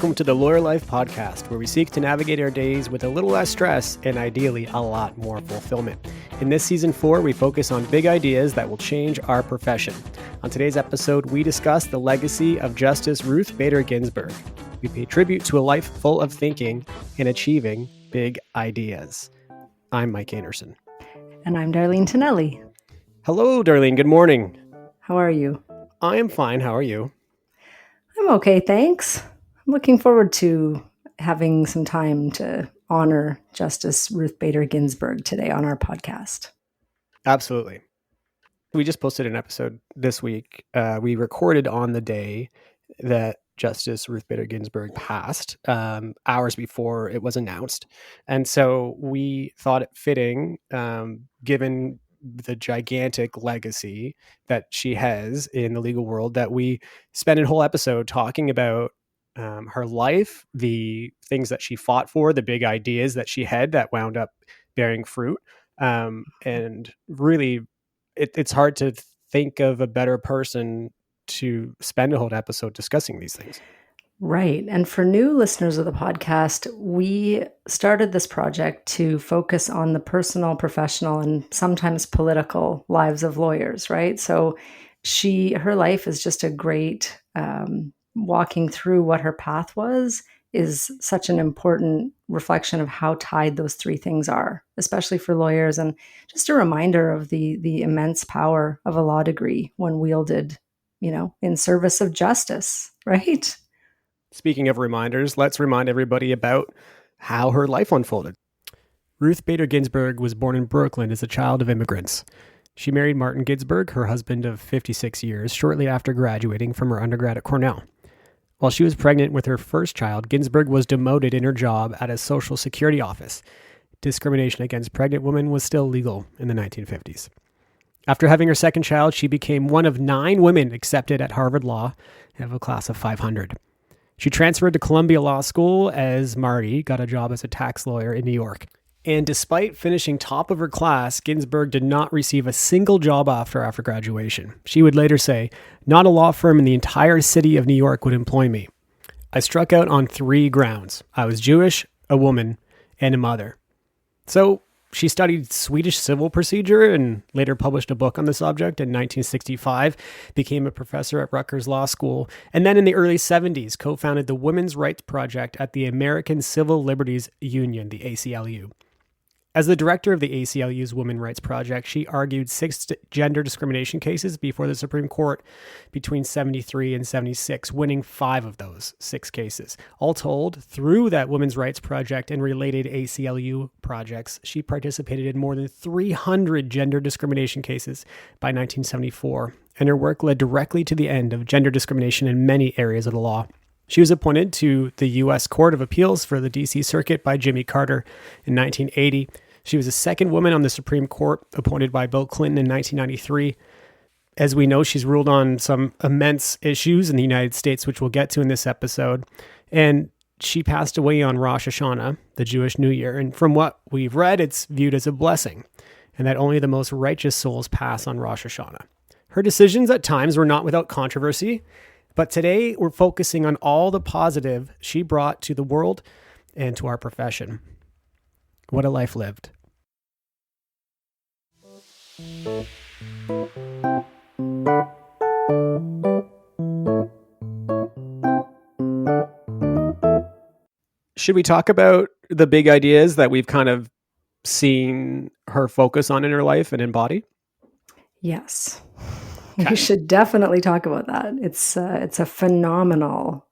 welcome to the Lawyer Life Podcast, where we seek to navigate our days with a little less stress and ideally a lot more fulfillment. In this season 4, we focus on big ideas that will change our profession. On today's episode, we discuss the legacy of Justice Ruth Bader Ginsburg. We pay tribute to a life full of thinking and achieving big ideas. I'm Mike Anderson. And I'm Darlene Tonelli. Hello, Darlene. Good morning. How are you? I am fine. How are you? I'm okay, thanks. I'm looking forward to having some time to honor Justice Ruth Bader Ginsburg today on our podcast. Absolutely. We just posted an episode this week. We recorded on the day that Justice Ruth Bader Ginsburg passed, hours before it was announced. And so we thought it fitting, given the gigantic legacy that she has in the legal world, that we spend a whole episode talking about her life, the things that she fought for, the big ideas that she had that wound up bearing fruit. And really, it's hard to think of a better person to spend a whole episode discussing these things. Right. And for new listeners of the podcast, we started this project to focus on the personal, professional, and sometimes political lives of lawyers, right? So her life is just a great walking through what her path was is such an important reflection of how tied those three things are, especially for lawyers, and just a reminder of the immense power of a law degree when wielded, in service of justice, right? Speaking of reminders, let's remind everybody about how her life unfolded. Ruth Bader Ginsburg was born in Brooklyn as a child of immigrants. She married Martin Ginsburg, her husband of 56 years, shortly after graduating from her undergrad at Cornell. While she was pregnant with her first child, Ginsburg was demoted in her job at a Social Security office. Discrimination against pregnant women was still legal in the 1950s. After having her second child, she became one of 9 women accepted at Harvard Law of a class of 500. She transferred to Columbia Law School as Marty got a job as a tax lawyer in New York. And despite finishing top of her class, Ginsburg did not receive a single job offer after graduation. She would later say, "Not a law firm in the entire city of New York would employ me. I struck out on 3 grounds. I was Jewish, a woman, and a mother." So she studied Swedish civil procedure and later published a book on the subject in 1965, became a professor at Rutgers Law School, and then in the early 70s co-founded the Women's Rights Project at the American Civil Liberties Union, the ACLU. As the director of the ACLU's Women's Rights Project, she argued 6 gender discrimination cases before the Supreme Court between 73 and 76, winning 5 of those 6 cases. All told, through that Women's Rights Project and related ACLU projects, she participated in more than 300 gender discrimination cases by 1974, and her work led directly to the end of gender discrimination in many areas of the law. She was appointed to the U.S. Court of Appeals for the D.C. Circuit by Jimmy Carter in 1980. She was the second woman on the Supreme Court, appointed by Bill Clinton in 1993. As we know, she's ruled on some immense issues in the United States, which we'll get to in this episode. And she passed away on Rosh Hashanah, the Jewish New Year. And from what we've read, it's viewed as a blessing, and that only the most righteous souls pass on Rosh Hashanah. Her decisions at times were not without controversy, but today we're focusing on all the positive she brought to the world and to our profession. What a life lived. Should we talk about the big ideas that we've kind of seen her focus on in her life and embody? Yes. We should definitely talk about that. It's a phenomenal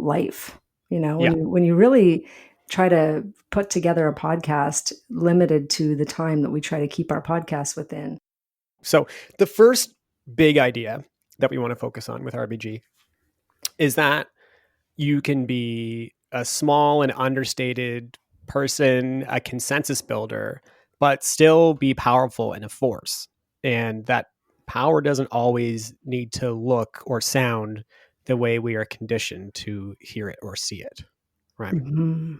life. When you really try to put together a podcast limited to the time that we try to keep our podcast within. So the first big idea that we want to focus on with RBG is that you can be a small and understated person, a consensus builder, but still be powerful and a force. And that power doesn't always need to look or sound the way we are conditioned to hear it or see it. Right? Mm-hmm.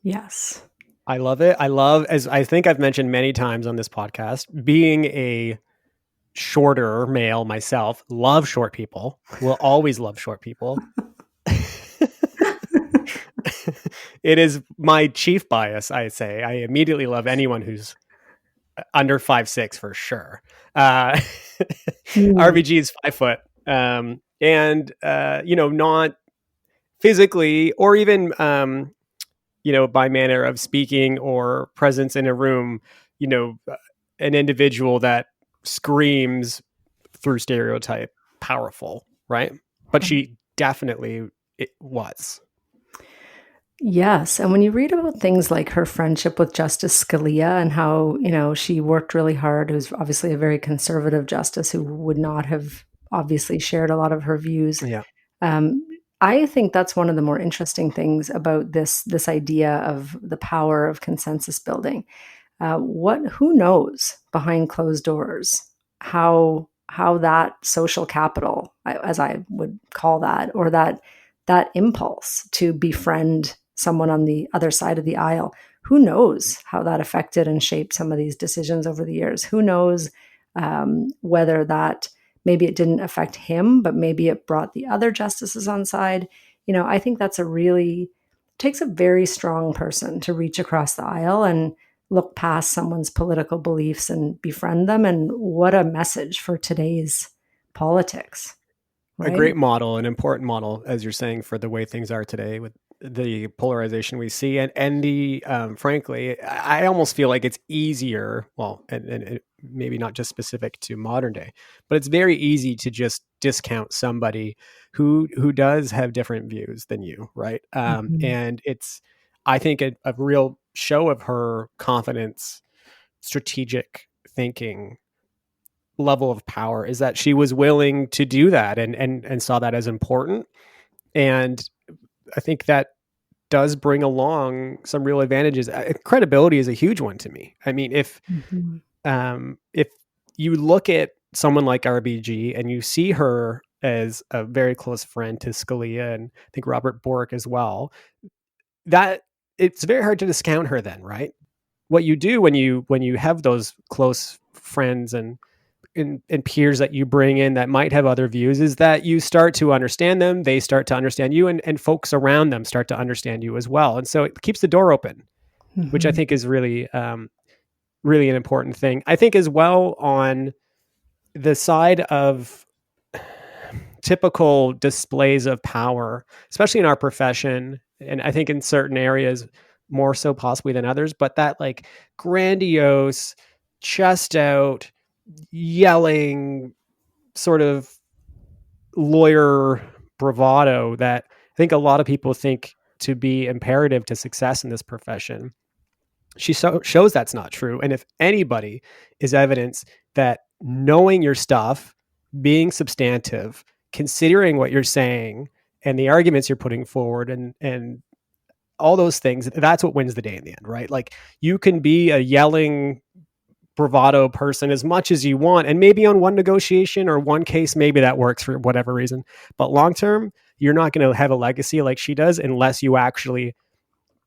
Yes. I love it. I love, as I think I've mentioned many times on this podcast, being a shorter male myself, love short people, will always love short people. It is my chief bias, I say. I immediately love anyone who's under 5'6" for sure. Mm. RBG is 5 foot. And, not physically or even, by manner of speaking or presence in a room, an individual that screams through stereotype powerful, right? But she definitely it was. Yes. And when you read about things like her friendship with Justice Scalia and how, she worked really hard, who's obviously a very conservative justice who would not have obviously shared a lot of her views. Yeah. Um, I think that's one of the more interesting things about this idea of the power of consensus building. Who knows behind closed doors how that social capital, as I would call that, or that impulse to befriend someone on the other side of the aisle, who knows how that affected and shaped some of these decisions over the years? Who knows whether that maybe it didn't affect him, but maybe it brought the other justices on side. I think that's takes a very strong person to reach across the aisle and look past someone's political beliefs and befriend them. And what a message for today's politics, A right? great model, an important model, as you're saying, for the way things are today with the polarization we see, and the frankly, I almost feel like it's easier. Well, and maybe not just specific to modern day, but it's very easy to just discount somebody who does have different views than you, right? Mhm. And it's, I think, a real show of her confidence, strategic thinking, level of power is that she was willing to do that and saw that as important. And I think that does bring along some real advantages. Credibility is a huge one to me. I mean, Mhm. if you look at someone like RBG and you see her as a very close friend to Scalia and I think Robert Bork as well, that it's very hard to discount her then, right? What you do when you have those close friends and peers that you bring in that might have other views is that you start to understand them, they start to understand you, and folks around them start to understand you as well. And so it keeps the door open, which I Mhm. think is really, really an important thing. I think as well on the side of typical displays of power, especially in our profession, and I think in certain areas more so possibly than others, but that like grandiose, chest out, yelling sort of lawyer bravado that I think a lot of people think to be imperative to success in this profession. She shows that's not true. And if anybody is evidence that knowing your stuff, being substantive, considering what you're saying and the arguments you're putting forward and all those things, that's what wins the day in the end, right? Like you can be a yelling bravado person as much as you want. And maybe on one negotiation or one case, maybe that works for whatever reason. But long term, you're not going to have a legacy like she does unless you actually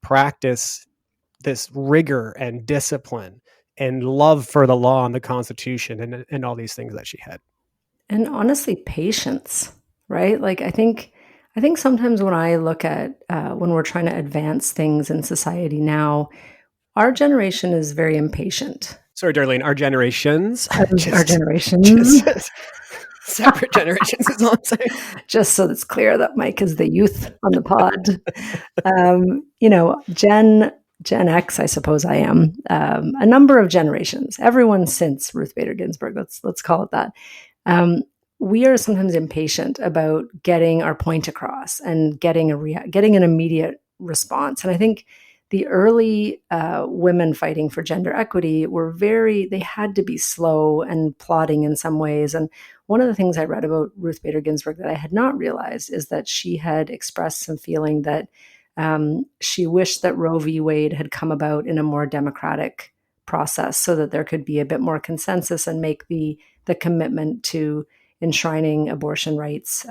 practice this rigor and discipline and love for the law and the Constitution and all these things that she had. And honestly, patience, right? Like I think sometimes when I look at when we're trying to advance things in society now, our generation is very impatient. Sorry, Darlene, our generations, Our just, generations. just separate generations is all I'm saying. Just so it's clear that Mike is the youth on the pod. Gen X, I suppose I am. A number of generations, everyone since Ruth Bader Ginsburg. Let's call it that. Um, we are sometimes impatient about getting our point across and getting an immediate response. And I think the early women fighting for gender equity they had to be slow and plodding in some ways. And one of the things I read about Ruth Bader Ginsburg that I had not realized is that she had expressed some feeling that she wished that Roe v. Wade had come about in a more democratic process so that there could be a bit more consensus and make the commitment to enshrining abortion rights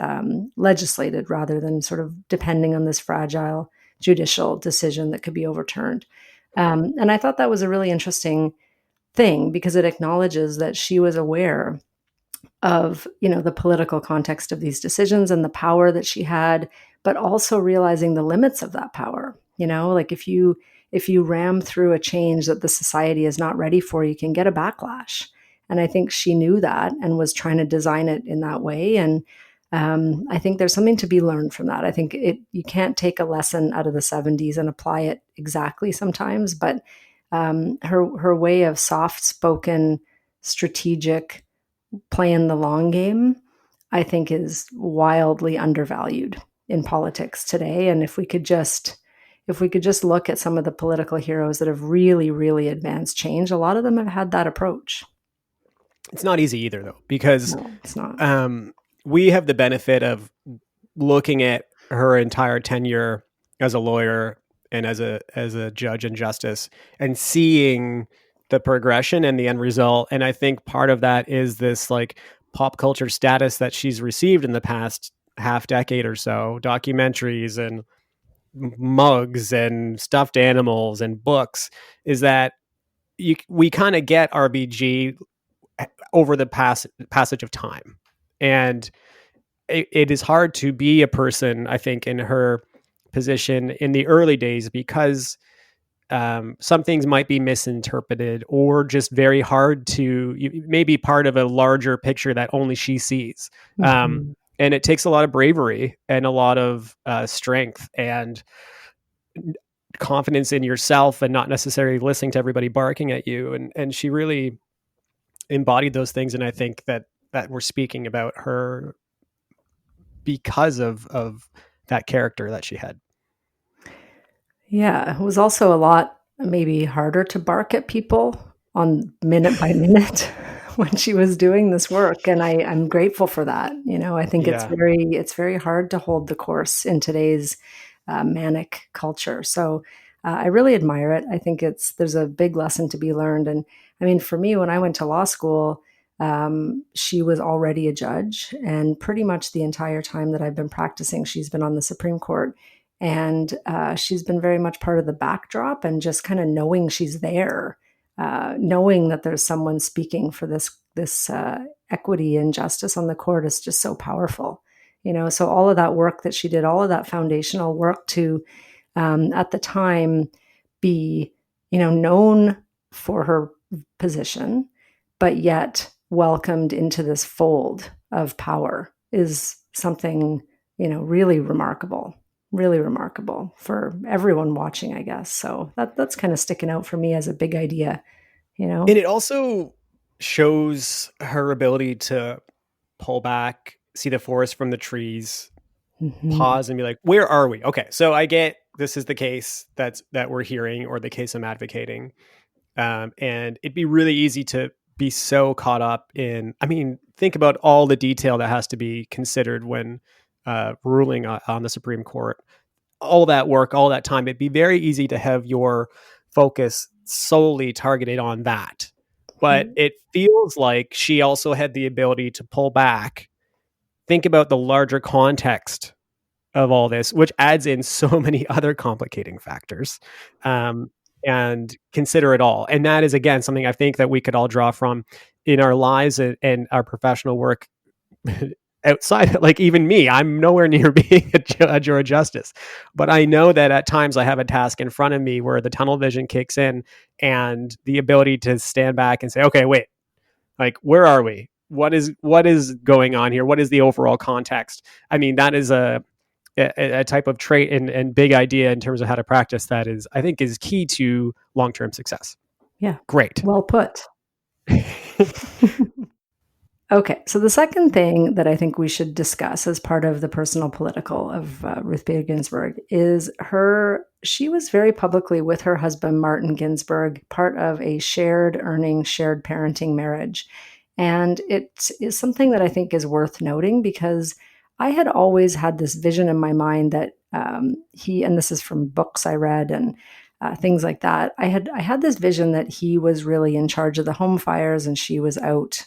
legislated rather than sort of depending on this fragile judicial decision that could be overturned. And I thought that was a really interesting thing because it acknowledges that she was aware of, the political context of these decisions and the power that she had, but also realizing the limits of that power. Like if you ram through a change that the society is not ready for, you can get a backlash. And I think she knew that and was trying to design it in that way. And I think there's something to be learned from that. I think you can't take a lesson out of the 70s and apply it exactly sometimes, but her way of soft-spoken, strategic, playing the long game, I think is wildly undervalued in politics today. And if we could just look at some of the political heroes that have really, really advanced change, a lot of them have had that approach. It's not easy either, though, because No, it's not. We have the benefit of looking at her entire tenure as a lawyer and as a judge and justice and seeing the progression and the end result. And I think part of that is this like pop culture status that she's received in the past half decade or so, documentaries and mugs and stuffed animals and books, is that we kind of get RBG over the passage of time. And it is hard to be a person, I think, in her position in the early days because some things might be misinterpreted or just very hard to maybe part of a larger picture that only she sees. Mm-hmm. And it takes a lot of bravery and a lot of strength and confidence in yourself and not necessarily listening to everybody barking at you. And she really embodied those things. And I think that we're speaking about her because of that character that she had. Yeah, it was also a lot maybe harder to bark at people on minute by minute when she was doing this work, and I'm grateful for that. I think Yeah. it's very hard to hold the course in today's manic culture. So I really admire it. I think there's a big lesson to be learned. And I mean, for me, when I went to law school, she was already a judge, and pretty much the entire time that I've been practicing, she's been on the Supreme Court. And she's been very much part of the backdrop, and just kind of knowing she's there, knowing that there's someone speaking for this equity and justice on the court is just so powerful. So all of that work that she did, all of that foundational work to, at the time, be known for her position, but yet welcomed into this fold of power is something really remarkable for everyone watching, I guess. So that's kind of sticking out for me as a big idea, And it also shows her ability to pull back, see the forest from the trees, pause and be like, where are we? Okay, so I get this is the case that we're hearing, or the case I'm advocating. And it'd be really easy to be so caught up in, think about all the detail that has to be considered when ruling on the Supreme Court. All that work, all that time, it'd be very easy to have your focus solely targeted on that. But it feels like she also had the ability to pull back, think about the larger context of all this, which adds in so many other complicating factors, and consider it all. And that is, again, something I think that we could all draw from in our lives and our professional work outside. Like even me, I'm nowhere near being a judge or a justice, but I know that at times I have a task in front of me where the tunnel vision kicks in, and the ability to stand back and say, okay, wait, like, where are we? What is going on here? What is the overall context? That is a type of trait and big idea in terms of how to practice that I think is key to long-term success. Yeah. Great. Well put. Okay, so the second thing that I think we should discuss as part of the personal political of Ruth Bader Ginsburg is she was very publicly with her husband, Martin Ginsburg, part of a shared earning, shared parenting marriage. And it is something that I think is worth noting, because I had always had this vision in my mind that and this is from books I read and things like that. I had this vision that he was really in charge of the home fires, and she was out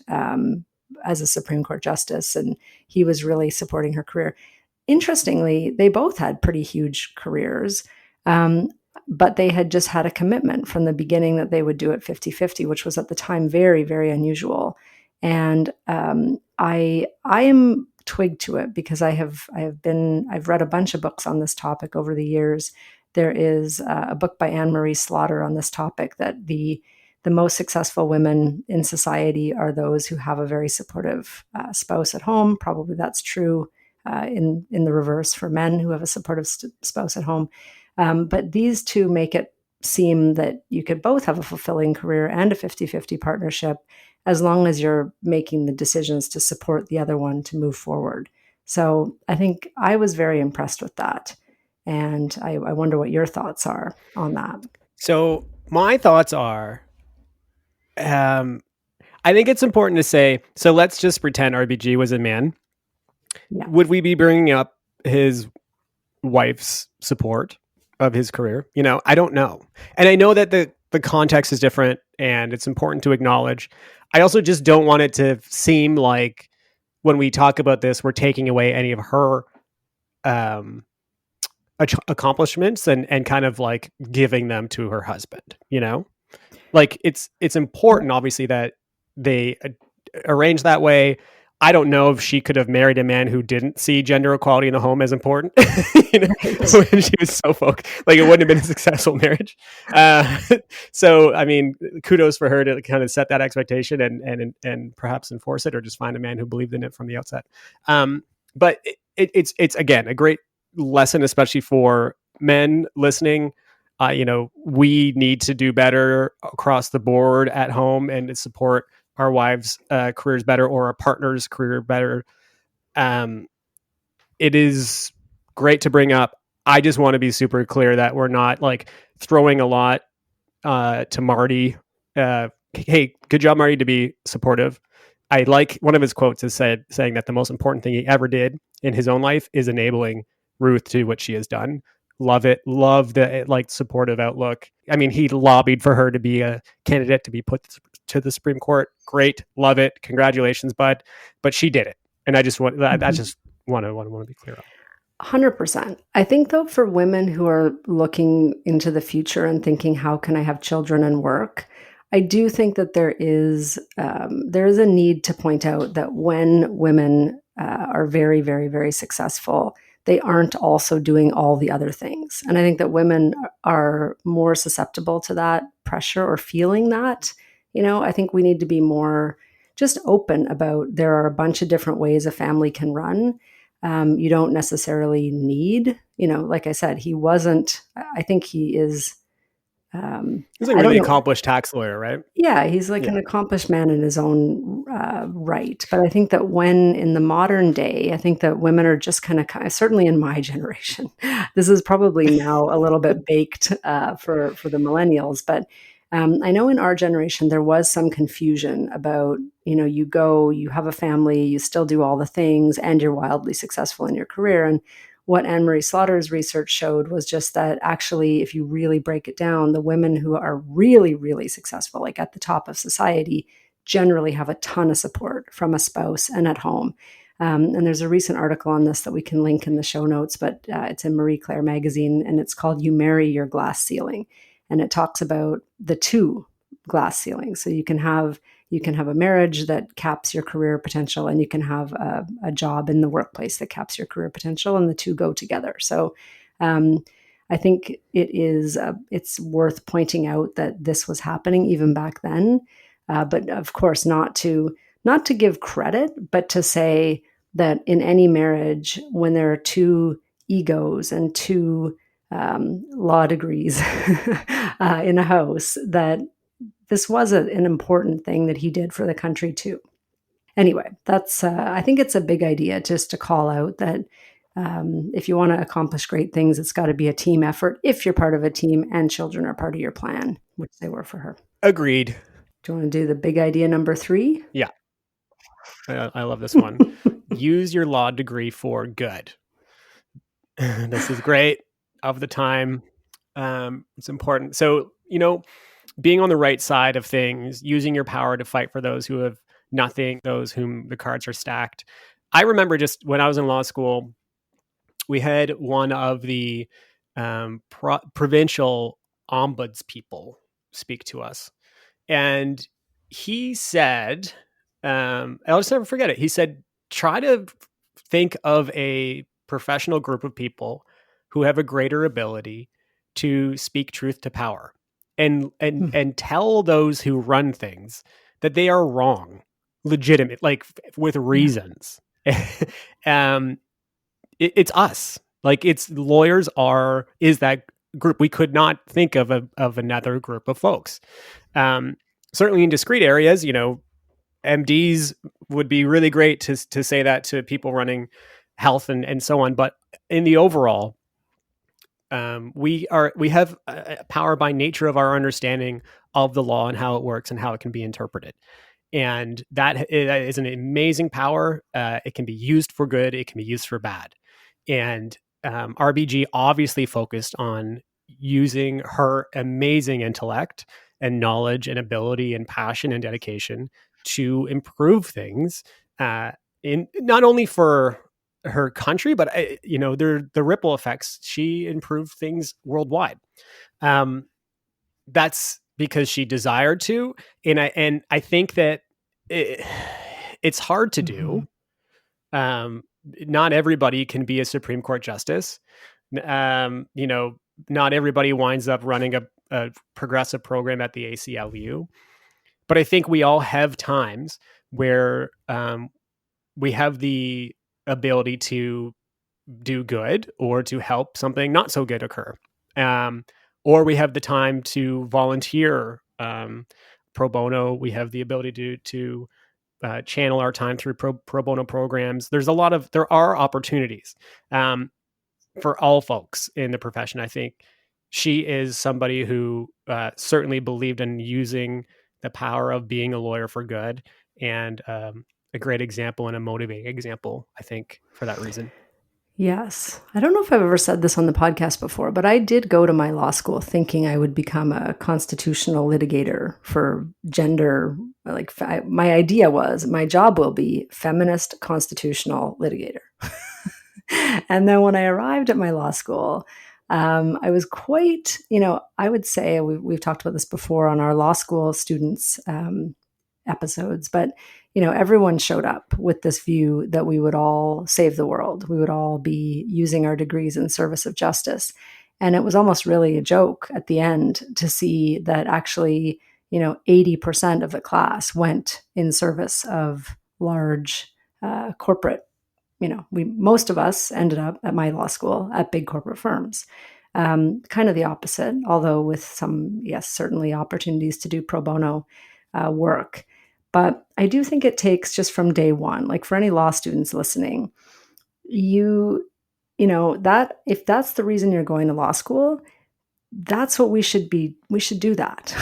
as a Supreme Court justice, and he was really supporting her career. Interestingly, they both had pretty huge careers, but they had just had a commitment from the beginning that they would do it 50-50, which was at the time very, very unusual. And I am twigged to it because I've read a bunch of books on this topic over the years. There is a book by Anne Marie Slaughter on this topic, that the most successful women in society are those who have a very supportive spouse at home. Probably that's true in the reverse for men who have a supportive spouse at home. But these two make it seem that you could both have a fulfilling career and a 50-50 partnership, as long as you're making the decisions to support the other one to move forward. So I think I was very impressed with that. And I wonder what your thoughts are on that. So my thoughts are, I think it's important to say, so let's just pretend RBG was a man. Yeah. Would we be bringing up his wife's support of his career? I don't know. And I know that the context is different and it's important to acknowledge. I also just don't want it to seem like when we talk about this, we're taking away any of her accomplishments and kind of like giving them to her husband, like it's important, obviously, that they arrange that way. I don't know if she could have married a man who didn't see gender equality in the home as important, when she was so focused. Like, it wouldn't have been a successful marriage. So, I mean, kudos for her to kind of set that expectation and perhaps enforce it, or just find a man who believed in it from the outset. But it's again a great lesson, especially for men listening. We need to do better across the board at home and support our wives' careers better, or our partner's career better. It is great to bring up. I just want to be super clear that we're not like throwing a lot to Marty. Hey, good job, Marty, to be supportive. I like one of his quotes is saying that the most important thing he ever did in his own life is enabling Ruth to do what she has done. Love it. Love the like supportive outlook. I mean, he lobbied for her to be a candidate to be put to the Supreme Court. Great. Love it. Congratulations, bud. But she did it. And I just want that. I just want to be clear on. 100%. I think, though, for women who are looking into the future and thinking, how can I have children and work? I do think that there is a need to point out that when women are very, very, very successful, they aren't also doing all the other things. And I think that women are more susceptible to that pressure or feeling that. I think we need to be more just open about, there are a bunch of different ways a family can run. You don't necessarily need, like I said, he wasn't, I think he is. He's like a really accomplished tax lawyer, right? Yeah, he's like an accomplished man in his own right. But I think that when in the modern day, I think that women are just kind of, certainly in my generation, this is probably now a little bit baked for the millennials. But I know in our generation, there was some confusion about, you have a family, you still do all the things, and you're wildly successful in your career. And what Anne Marie Slaughter's research showed was just that actually, if you really break it down, the women who are really, really successful, like at the top of society, generally have a ton of support from a spouse and at home. And there's a recent article on this that we can link in the show notes, but it's in Marie Claire magazine, and it's called "You Marry Your Glass Ceiling." And it talks about the two glass ceilings. So you can have a marriage that caps your career potential, and you can have a job in the workplace that caps your career potential, and the two go together. So I think it's worth pointing out that this was happening even back then, but of course not to give credit, but to say that in any marriage, when there are two egos and two law degrees in a house, that this was an important thing that he did for the country too. Anyway, that's I think it's a big idea just to call out that if you want to accomplish great things, it's got to be a team effort if you're part of a team and children are part of your plan, which they were for her. Agreed. Do you want to do the big idea number 3? Yeah. I love this one. Use your law degree for good. This is great. Of the time. It's important. So, being on the right side of things, using your power to fight for those who have nothing, those whom the cards are stacked. I remember just when I was in law school, we had one of the provincial ombuds people speak to us. And he said I'll just never forget it. He said, try to think of a professional group of people who have a greater ability to speak truth to power, and tell those who run things that they are wrong, legitimate, like with reasons. um, it's us. Like, it's lawyers is that group. We could not think of another group of folks. Certainly in discrete areas, MDs would be really great to say that to people running health and so on. But in the overall, we have power by nature of our understanding of the law and how it works and how it can be interpreted. And that is an amazing power. It can be used for good. It can be used for bad. And RBG obviously focused on using her amazing intellect and knowledge and ability and passion and dedication to improve things, in not only for her country, but the ripple effects. She improved things worldwide. That's because she desired to, and I think that it's hard to do. Not everybody can be a Supreme Court justice. Not everybody winds up running a progressive program at the ACLU. But I think we all have times where we have the ability to do good or to help something not so good occur. Or we have the time to volunteer pro bono. We have the ability to channel our time through pro bono programs. There are opportunities for all folks in the profession. I think she is somebody who certainly believed in using the power of being a lawyer for good, and a great example and a motivating example, I think, for that reason. Yes. I don't know if I've ever said this on the podcast before, but I did go to my law school thinking I would become a constitutional litigator for gender. My idea was my job will be feminist constitutional litigator. And then when I arrived at my law school, I was quite, I would say we've talked about this before on our law school students episodes, but everyone showed up with this view that we would all save the world. We would all be using our degrees in service of justice. And it was almost really a joke at the end to see that actually, 80% of the class went in service of large corporate. Most of us ended up at my law school at big corporate firms. Kind of the opposite, although with some, yes, certainly opportunities to do pro bono work. But I do think it takes just from day one, like for any law students listening, that if that's the reason you're going to law school, that's what we should be. We should do that.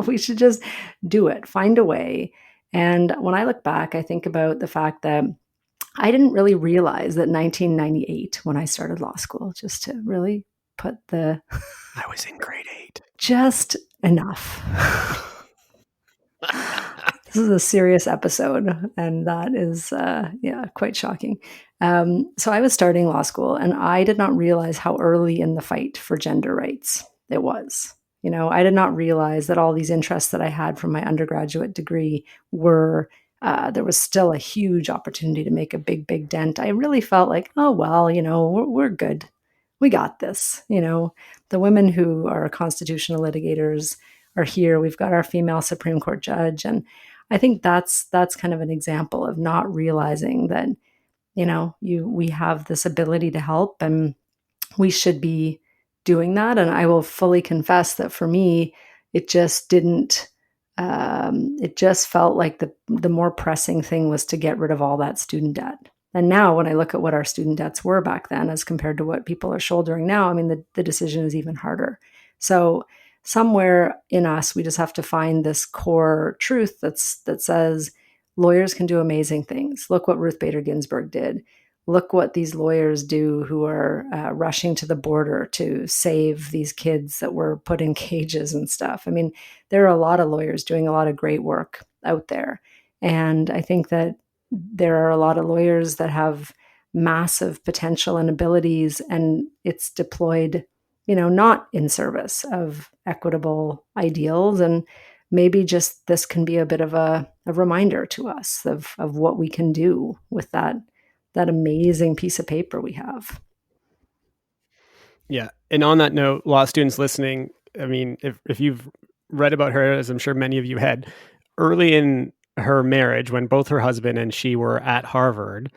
We should just do it, find a way. And when I look back, I think about the fact that I didn't really realize that 1998, when I started law school, just to really put I was in grade 8. Just enough. This is a serious episode, and that is, quite shocking. So I was starting law school, and I did not realize how early in the fight for gender rights it was. I did not realize that all these interests that I had from my undergraduate degree were, there was still a huge opportunity to make a big, big dent. I really felt like, oh, well, we're good. We got this. The women who are constitutional litigators are here. We've got our female Supreme Court judge. And I think that's kind of an example of not realizing that, we have this ability to help, and we should be doing that. And I will fully confess that for me, it just didn't, it just felt like the more pressing thing was to get rid of all that student debt. And now when I look at what our student debts were back then as compared to what people are shouldering now, I mean, the decision is even harder. So somewhere in us, we just have to find this core truth that says lawyers can do amazing things. Look what Ruth Bader Ginsburg did. Look what these lawyers do who are rushing to the border to save these kids that were put in cages and stuff. I mean, there are a lot of lawyers doing a lot of great work out there. And I think that there are a lot of lawyers that have massive potential and abilities, and it's deployed, not in service of equitable ideals. And maybe just this can be a bit of a reminder to us of what we can do with that amazing piece of paper we have. Yeah. And on that note, law students listening, I mean, if you've read about her, as I'm sure many of you had, early in her marriage, when both her husband and she were at Harvard,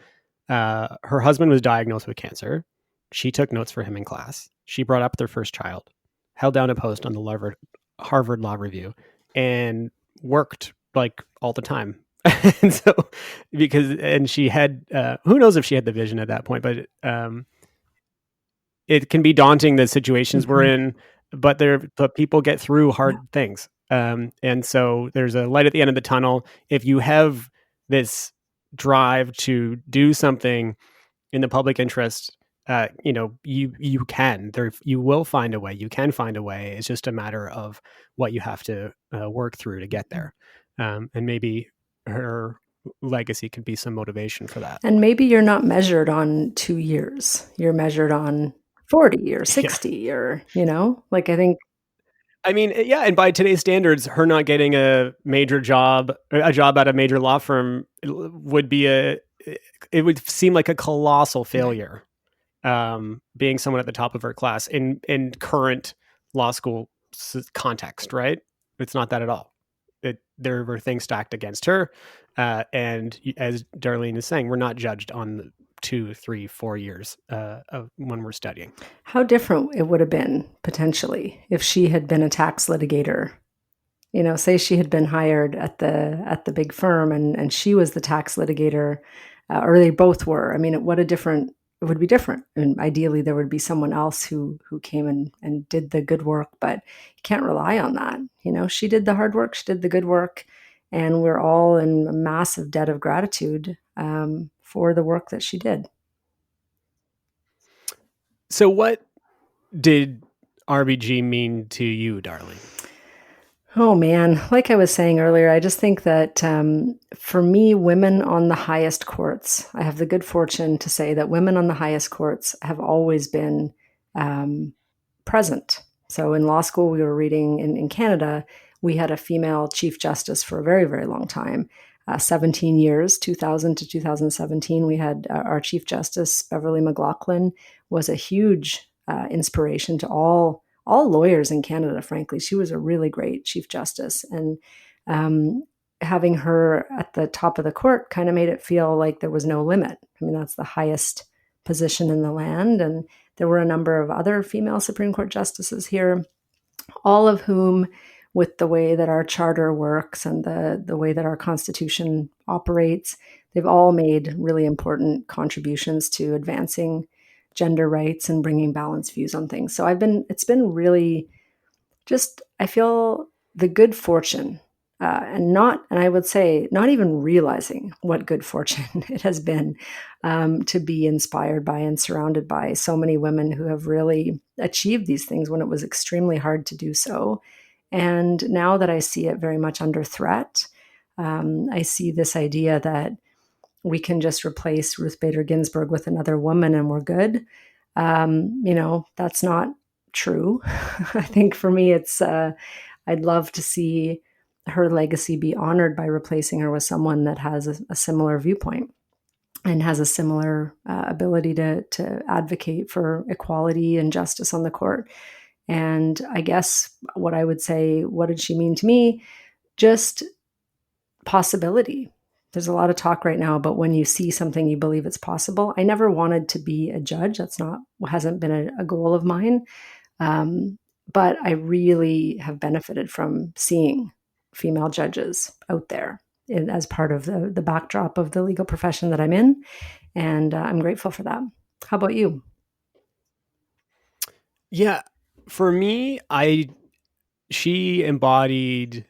her husband was diagnosed with cancer. She took notes for him in class. She brought up their first child, held down a post on the Harvard Law Review, and worked like all the time. And so, and she had, who knows if she had the vision at that point, but it can be daunting, the situations we're in, but people get through hard things. And so there's a light at the end of the tunnel. If you have this drive to do something in the public interest, you can. You will find a way. You can find a way. It's just a matter of what you have to work through to get there. And maybe her legacy could be some motivation for that. And maybe you're not measured on 2 years. You're measured on 40 or 60 or, like I think. I mean, yeah, and by today's standards, her not getting a job at a major law firm would seem like a colossal failure. Being someone at the top of her class in current law school context, right? It's not that at all. There were things stacked against her, and as Darlene is saying, we're not judged on 2, 3, 4 years of when we're studying. How different it would have been potentially if she had been a tax litigator. Say she had been hired at the big firm and she was the tax litigator, or they both were. I mean, it would be different. And ideally there would be someone else who came and did the good work, but you can't rely on that. She did the hard work, she did the good work, and we're all in a massive debt of gratitude for the work that she did. So what did RBG mean to you, Darlene? Oh man, like I was saying earlier, I just think that for me, women on the highest courts, I have the good fortune to say that women on the highest courts have always been present. So in law school, we were reading in Canada, we had a female chief justice for a very, very long time. 17 years, 2000 to 2017, we had our chief justice, Beverly McLaughlin, was a huge inspiration to all lawyers in Canada, frankly. She was a really great chief justice. And having her at the top of the court kind of made it feel like there was no limit. I mean, that's the highest position in the land. And there were a number of other female Supreme Court justices here, all of whom, with the way that our charter works and the way that our Constitution operates, they've all made really important contributions to advancing gender rights and bringing balanced views on things. So it's been really just, I feel the good fortune, and I would say not even realizing what good fortune it has been to be inspired by and surrounded by so many women who have really achieved these things when it was extremely hard to do so. And now that I see it very much under threat, I see this idea that we can just replace Ruth Bader Ginsburg with another woman and we're good. That's not true. I think for me, it's I'd love to see her legacy be honored by replacing her with someone that has a similar viewpoint and has a similar ability to advocate for equality and justice on the court. And I guess what I would say, what did she mean to me? Just possibility. There's a lot of talk right now about when you see something, you believe it's possible. I never wanted to be a judge. Hasn't been a goal of mine. But I really have benefited from seeing female judges out there as part of the backdrop of the legal profession that I'm in. And I'm grateful for that. How about you? Yeah, for me, she embodied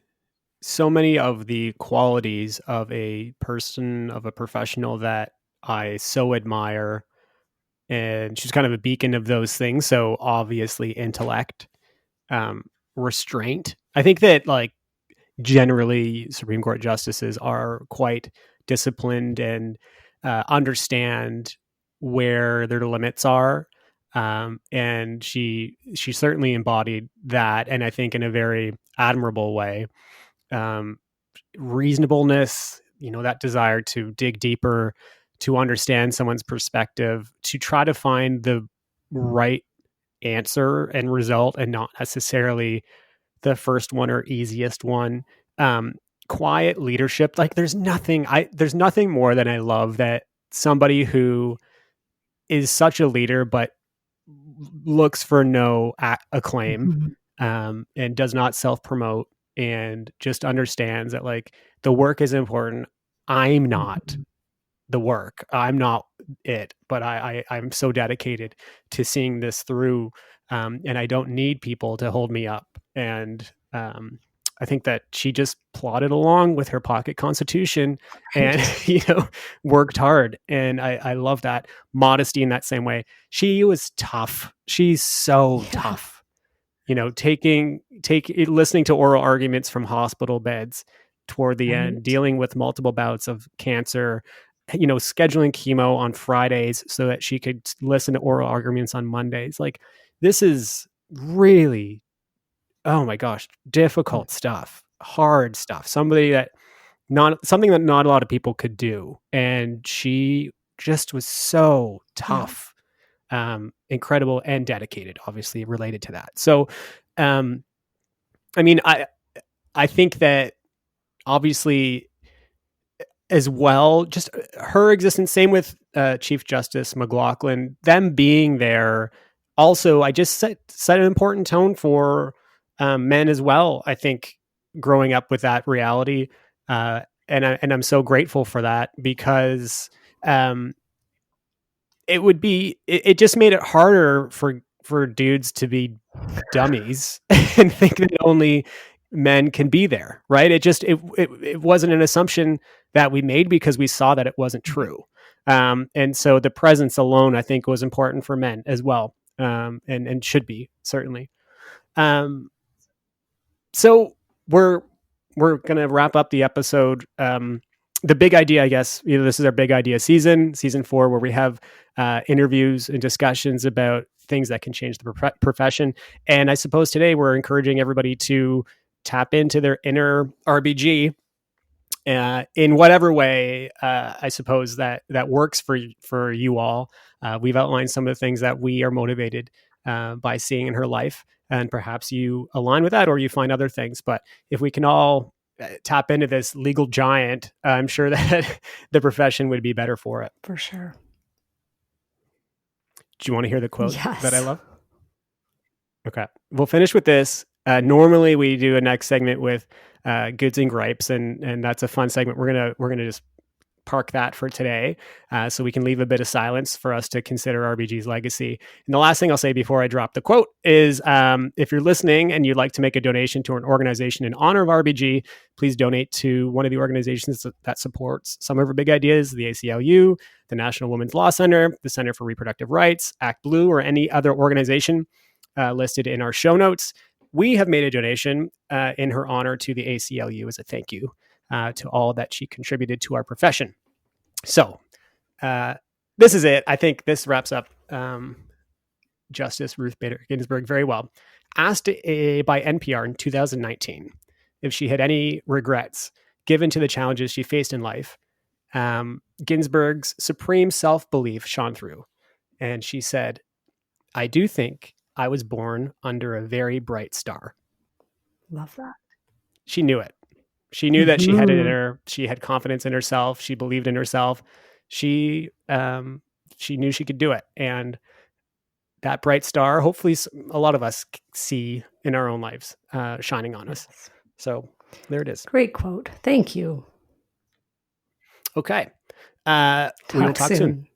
so many of the qualities of a professional that I so admire. And she's kind of a beacon of those things. So obviously intellect, restraint. I think that generally Supreme Court justices are quite disciplined and understand where their limits are. And she certainly embodied that, and I think in a very admirable way. reasonableness, that desire to dig deeper, to understand someone's perspective, to try to find the right answer and result and not necessarily the first one or easiest one. Quiet leadership. Like there's nothing more than I love that somebody who is such a leader, but looks for no acclaim, and does not self-promote and just understands that like the work is important. I'm not the work. I'm not it, but I'm so dedicated to seeing this through. And I don't need people to hold me up. And I think that she just plodded along with her pocket constitution and, worked hard. And I love that modesty in that same way. She was tough. She's so tough, listening to oral arguments from hospital beds toward the end, dealing with multiple bouts of cancer, scheduling chemo on Fridays so that she could listen to oral arguments on Mondays. Like this is really, oh my gosh, difficult stuff, hard stuff, something that not a lot of people could do. And she just was so tough, incredible and dedicated, obviously related to that. So, I think that obviously as well, just her existence, same with Chief Justice McLaughlin, them being there. Also, I just set an important tone for men as well. I think growing up with that reality, and I'm so grateful for that because it just made it harder for dudes to be dummies and think that only men can be there, right? It wasn't an assumption that we made because we saw that it wasn't true. And so the presence alone, I think, was important for men as well, and should be, certainly. So we're going to wrap up the episode. The big idea, I guess, this is our big idea season 4, where we have interviews and discussions about things that can change the profession. And I suppose today we're encouraging everybody to tap into their inner RBG in whatever way, I suppose that works for you all. We've outlined some of the things that we are motivated by seeing in her life, and perhaps you align with that or you find other things. But if we can all tap into this legal giant, I'm sure that the profession would be better for it. For sure. Do you want to hear the quote Yes. that I love? Okay. We'll finish with this. Normally we do a next segment with goods and gripes, and that's a fun segment. We're gonna just park that for today, so we can leave a bit of silence for us to consider RBG's legacy. And the last thing I'll say before I drop the quote is, if you're listening and you'd like to make a donation to an organization in honor of RBG, please donate to one of the organizations that supports some of our big ideas: the ACLU, the National Women's Law Center, the Center for Reproductive Rights, Act Blue, or any other organization listed in our show notes. We have made a donation in her honor to the ACLU as a thank you to all that she contributed to our profession. So this is it. I think this wraps up Justice Ruth Bader Ginsburg very well. Asked by NPR in 2019 if she had any regrets given to the challenges she faced in life, Ginsburg's supreme self-belief shone through. And she said, "I do think I was born under a very bright star." Love that. She knew it. She knew that she had it in her. She had confidence in herself. She believed in herself. She knew she could do it. And that bright star, hopefully a lot of us see in our own lives, shining on us. So there it is. Great quote. Thank you. Okay. We will talk soon.